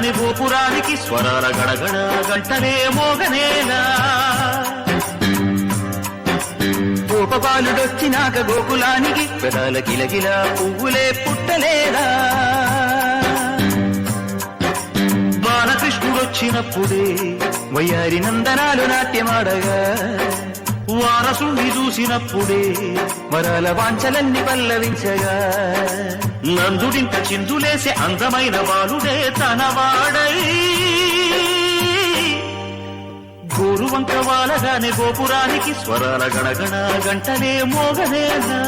వాలగాని గోపురానికి స్వరాల గడగడ గంటనే మోగనేలా గోపబాలుడొచ్చినాక గోకులానికి పెదాల గిలగిల పువ్వులే పుట్టలేదా బాలకృష్ణుడొచ్చినప్పుడే వయ్యారి నందనాలు నాట్యమాడగా వారసుండి చూసినప్పుడే వరాల వాంఛలన్నీ పల్లవించగా నందుడింత చిందులేసే అందమైన బాలుడే తనవాడై గోరువంక వాలగానే గోపురానికి స్వరాల గణగణ గంటనే మోగనేలా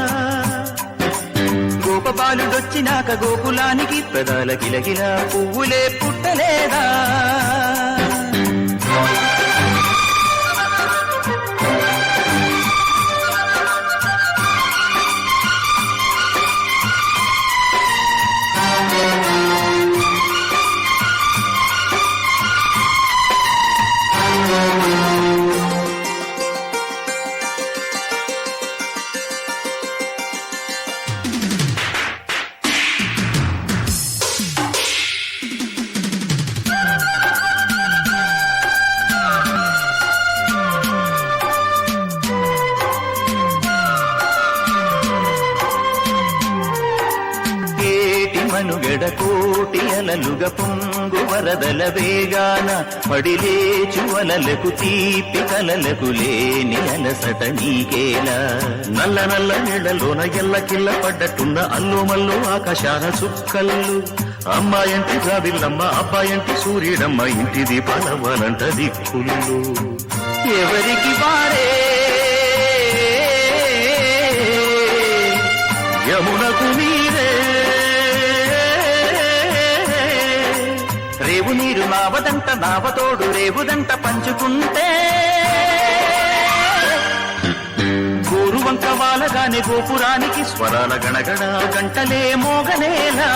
గోపబాలుడొచ్చినాక గోకులానికి పెదాల గిలగిల పువ్వులే పుట్టలేదా మనుగడ కోటి అలలుగ పొంగు వరదల వేగాన పడిలేచు అలలకు తీపి కలలకు లేని అలసట నీకేలా నల్ల నల్ల నీళ్లలోన ఎల్లకిల్ల పడ్డట్టున్న అల్లుమల్లు ఆకాశాన చుక్కల్లు అమ్మాయంటి జాబిల్లమ్మ అబ్బాయంటి సూర్యుడమ్మ ఇంటి దీపాలవ్వాలంట దిక్కుళ్ళు ఎవరికి వారే యమునకు నీరే రేవు నీరు నావదంట నావతోడు రేవుదంట పంచుకుంటే గోరువంక వాలగానే గోపురానికి స్వరాల గణగణ గంటలే మోగనేలా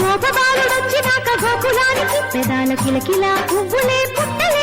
గోపబాలుడొచ్చినాక గోకులానికి పెదాల కిలకిల పువ్వులే పుట్టలే